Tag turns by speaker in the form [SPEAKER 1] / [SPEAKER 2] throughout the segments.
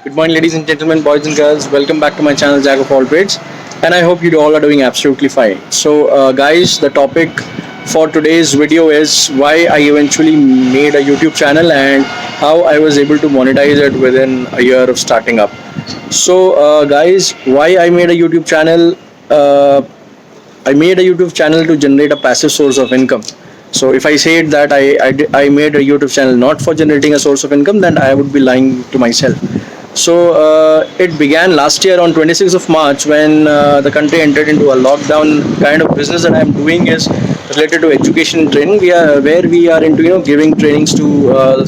[SPEAKER 1] Good morning, ladies and gentlemen, boys and girls. Welcome back to my channel, Jack of All Trades, and I hope you all are doing absolutely fine. So, guys, the topic for today's video is why I eventually made a YouTube channel and how I was able to monetize it within a year of starting up. So, guys, why I made a YouTube channel? I made a YouTube channel to generate a passive source of income. So if I said that I made a YouTube channel not for generating a source of income, then I would be lying to myself. So it began last year on 26th of March when the country entered into a lockdown. Kind of business that I'm doing is related to education and training. Where we are into giving trainings to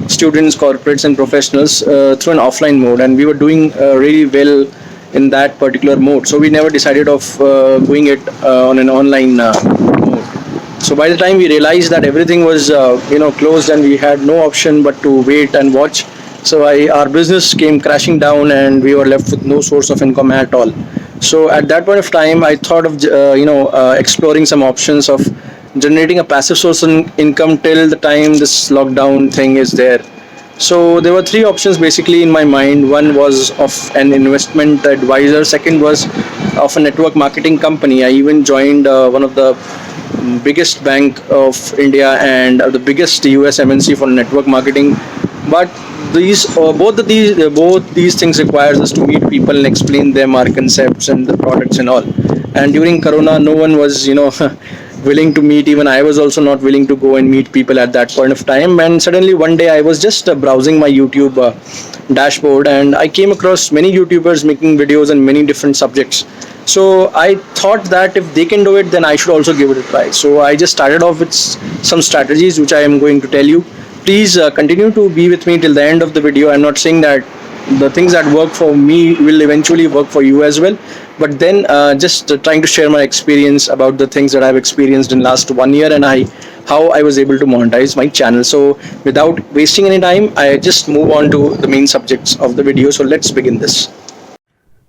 [SPEAKER 1] students, corporates, and professionals through an offline mode, and we were doing really well in that particular mode. So we never decided of doing it on an online mode. So by the time we realized that everything was closed and we had no option but to wait and watch, so our business came crashing down and we were left with no source of income at all. So at that point of time, I thought of exploring some options of generating a passive source of income till the time this lockdown thing is there. So there were three options basically in my mind. One was of an investment advisor. Second was of a network marketing company. I even joined one of the biggest bank of India and the biggest US MNC for network marketing. But both these things requires us to meet people and explain them our concepts and the products and all. And during Corona, no one was willing to meet. Even I was also not willing to go and meet people at that point of time. And suddenly one day I was just browsing my YouTube dashboard and I came across many YouTubers making videos on many different subjects. So I thought that if they can do it, then I should also give it a try. So I just started off with some strategies which I am going to tell you. Please continue to be with me till the end of the video. I'm not saying that the things that work for me will eventually work for you as well, but then just trying to share my experience about the things that I've experienced in last 1 year and how I was able to monetize my channel. So without wasting any time, I just move on to the main subjects of the video. So let's begin this.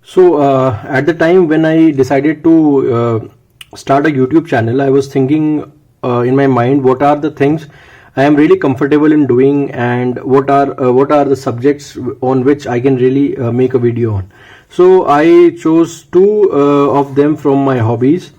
[SPEAKER 1] So at the time when I decided to start a YouTube channel, I was thinking in my mind, what are the things I am really comfortable in doing, and what are the subjects on which I can really make a video on. So I chose two of them from my hobbies,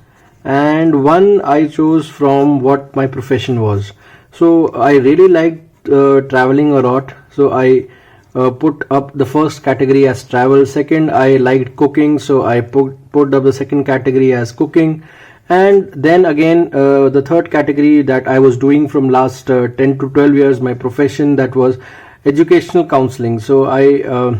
[SPEAKER 1] and one I chose from what my profession was. So I really liked traveling a lot. So I put up the first category as travel. Second, I liked cooking, so I put up the second category as cooking. And then again, the third category that I was doing from last 10 to 12 years, my profession, that was educational counseling. So I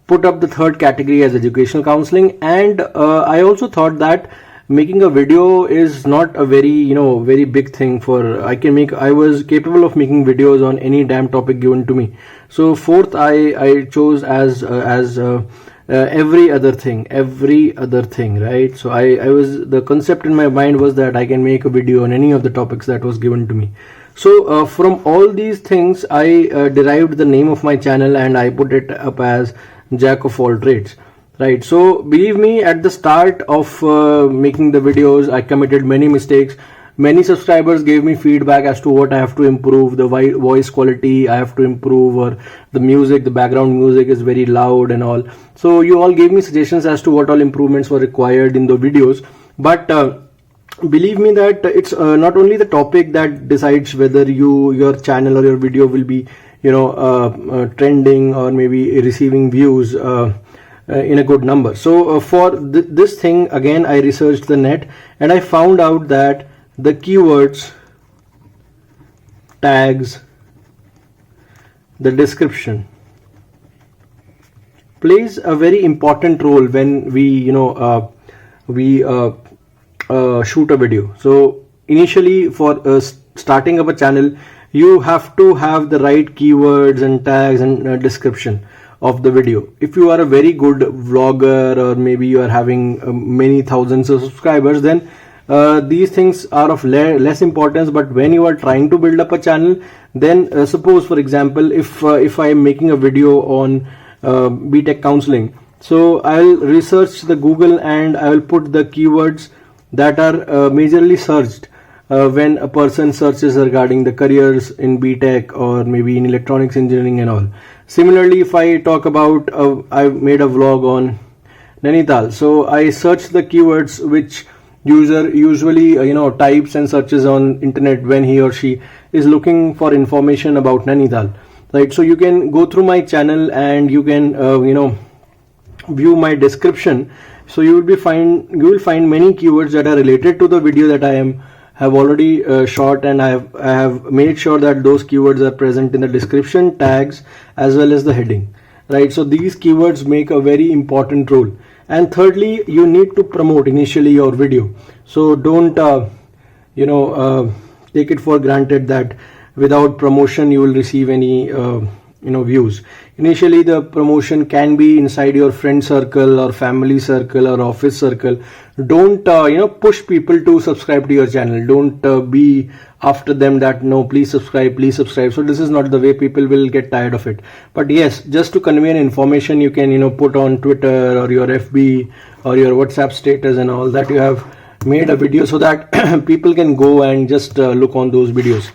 [SPEAKER 1] put up the third category as educational counseling. And I also thought that making a video is not a very big thing I was capable of making videos on any damn topic given to me. So fourth, I chose as every other thing, right? So the concept in my mind was that I can make a video on any of the topics that was given to me. So from all these things, I derived the name of my channel and I put it up as Jack of All Trades, right? So believe me, at the start of making the videos, I committed many mistakes. Many subscribers gave me feedback as to what I have to improve, the voice quality I have to improve, or the music, the background music is very loud and all. So you all gave me suggestions as to what all improvements were required in the videos. But believe me that it's not only the topic that decides whether your channel or your video will be trending or maybe receiving views in a good number. So for this thing, again, I researched the net and I found out that the keywords, tags, the description plays a very important role when we shoot a video. So initially, for starting up a channel, you have to have the right keywords and tags and description of the video. If you are a very good vlogger, or maybe you are having many thousands of subscribers, then these things are of less importance. But when you are trying to build up a channel, then suppose, for example, if I am making a video on BTech counseling, so I'll research the Google and I will put the keywords that are majorly searched when a person searches regarding the careers in BTech or maybe in electronics engineering and all. Similarly, if I talk about I made a vlog on Nainital, so I search the keywords which user usually types and searches on internet when he or she is looking for information about Nainital, right? So you can go through my channel and you can view my description. So you will find many keywords that are related to the video that I have already shot, and I have made sure that those keywords are present in the description, tags, as well as the heading, right? So these keywords make a very important role. And thirdly, you need to promote initially your video. So don't take it for granted that without promotion you will receive any views. Initially the promotion can be inside your friend circle or family circle or office circle. Don't push people to subscribe to your channel. Don't be after them that no, please subscribe, please subscribe. So this is not the way. People will get tired of it. But yes, just to convey an information, you can put on Twitter or your FB or your WhatsApp status and all that you have made a video, so that people can go and just look on those videos.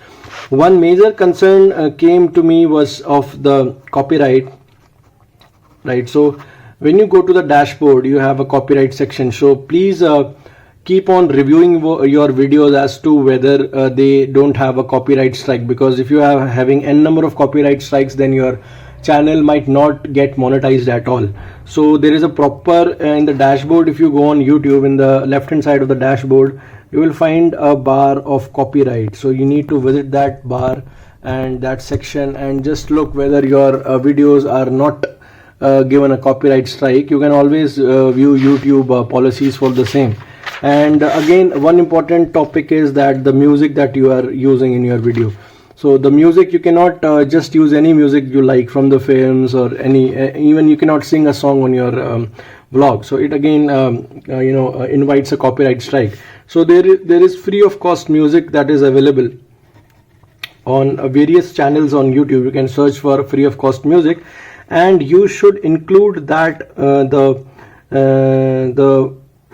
[SPEAKER 1] One major concern came to me was of the copyright, right? So when you go to the dashboard, you have a copyright section. So please keep on reviewing your videos as to whether they don't have a copyright strike, because if you are having n number of copyright strikes, then your channel might not get monetized at all. So there is a proper in the dashboard. If you go on YouTube, in the left hand side of the dashboard, you will find a bar of copyright. So you need to visit that bar and that section and just look whether your videos are not given a copyright strike. You can always view YouTube policies for the same. And again, one important topic is that the music that you are using in your video. So the music, you cannot just use any music you like from the films or any even you cannot sing a song on your vlog. So it again invites a copyright strike. So there is free of cost music that is available on various channels on YouTube. You can search for free of cost music, and you should include that the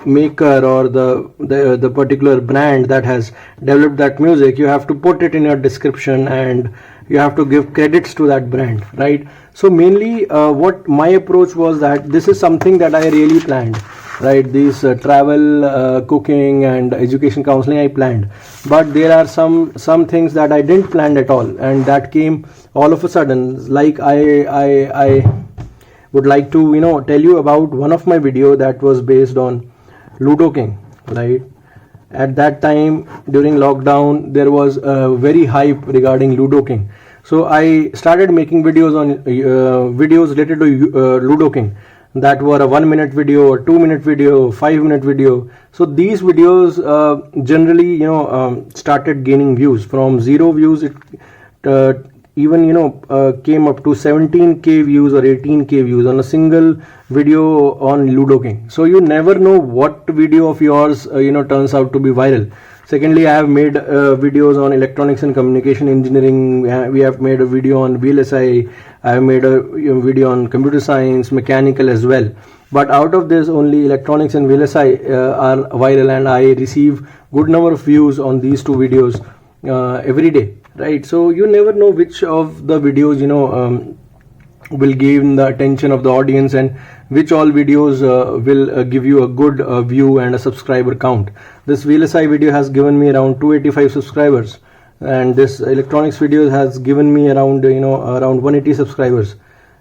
[SPEAKER 1] maker or the particular brand that has developed that music. You have to put it in your description and you have to give credits to that brand, right? So mainly what my approach was, that this is something that I really planned, right? These travel, cooking and education counseling I planned, but there are some things that I didn't plan at all, and that came all of a sudden. Like I would like to tell you about one of my video that was based on Ludo King, right? At that time during lockdown, there was a very hype regarding Ludo King. So I started making videos on videos related to Ludo King, that were a 1 minute video or 2 minute video, 5 minute video. So these videos generally started gaining views. From 0 views, it even came up to 17k views or 18k views on a single video on Ludo King. So you never know what video of yours turns out to be viral. Secondly, I have made videos on electronics and communication engineering. We have made a video on VLSI. I have made a video on computer science, mechanical as well. But out of this, only electronics and VLSI are viral, and I receive good number of views on these two videos every day, right? So you never know which of the videos will gain the attention of the audience, and which all videos will give you a good view and a subscriber count. This VLSI video has given me around 285 subscribers, and this electronics video has given me around around 180 subscribers.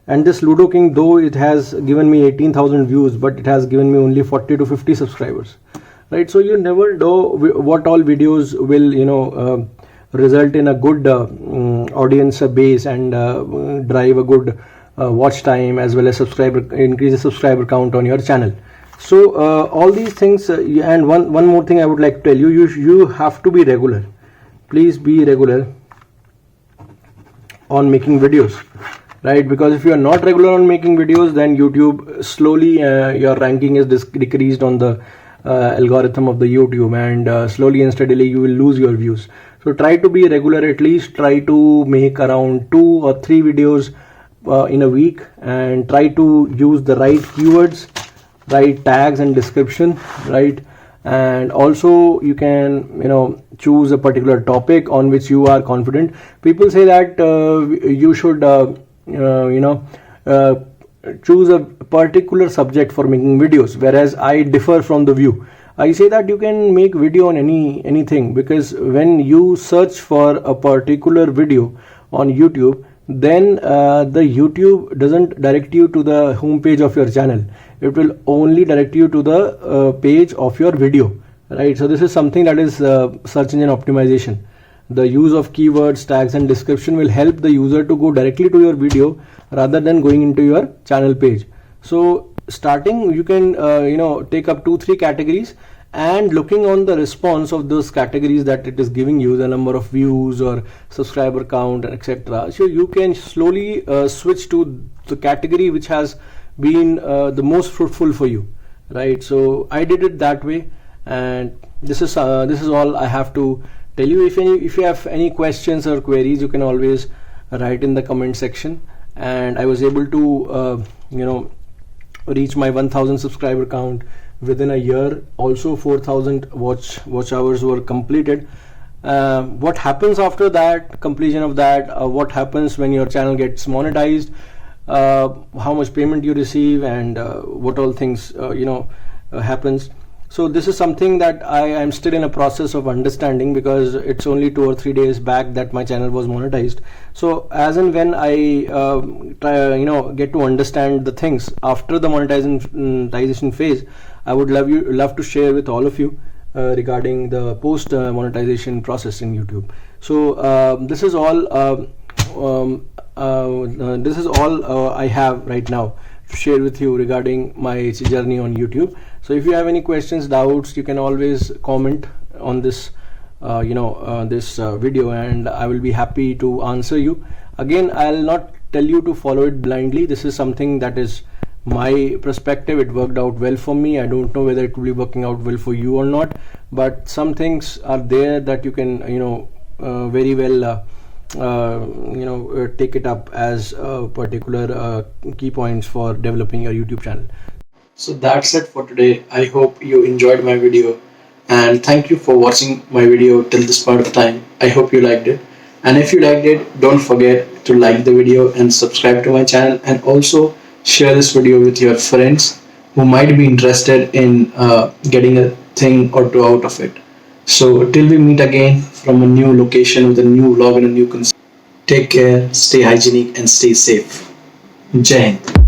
[SPEAKER 1] And this Ludo King, though it has given me 18,000 views, but it has given me only 40 to 50 subscribers, right? So you never know what all videos will result in a good audience base and drive a good watch time, as well as increase the subscriber count on your channel. So all these things, and one more thing I would like to tell you, you have to be regular. Please be regular on making videos, right? Because if you are not regular on making videos, then YouTube slowly your ranking is decreased on the algorithm of the YouTube, and slowly and steadily you will lose your views. So try to be regular. At least try to make around 2 or 3 videos in a week, and try to use the right keywords, right tags and description, right? And also you can choose a particular topic on which you are confident. People say that you should uh, choose a particular subject for making videos, whereas I differ from the view. I say that you can make video on anything, because when you search for a particular video on YouTube, then the YouTube doesn't direct you to the home page of your channel. It will only direct you to the page of your video, right? So this is something that is search engine optimization. The use of keywords, tags and description will help the user to go directly to your video rather than going into your channel page. So starting, you can take up 2-3 categories, and looking on the response of those categories that it is giving you, the number of views or subscriber count, etc. So you can slowly switch to the category which has been the most fruitful for you, right? So I did it that way, and this is all I have to tell you. If you have any questions or queries, you can always write in the comment section. And I was able to reach my 1000 subscriber count within a year. Also 4000 watch hours were completed. What happens after that completion of that, what happens when your channel gets monetized, how much payment you receive, and what all things happens. So this is something that I am still in a process of understanding, because it's only 2 or 3 days back that my channel was monetized. So as and when I get to understand the things after the monetization phase, I would love to share with all of you regarding the post monetization process in YouTube. So this is all I have right now to share with you regarding my journey on YouTube. So if you have any questions, doubts, you can always comment on this video, and I will be happy to answer you. Again, I'll not tell you to follow it blindly. This is something that is my perspective. It worked out well for me. I don't know whether it will be working out well for you or not, but some things are there that you can very well take it up as particular key points for developing your YouTube channel. So that's it for today. I hope you enjoyed my video, and thank you for watching my video till this point of time. I hope you liked it, and if you liked it, don't forget to like the video and subscribe to my channel, and also share this video with your friends who might be interested in getting a thing or two out of it. So till we meet again from a new location with a new vlog and a new concept, take care, stay hygienic and stay safe. Jai Hind.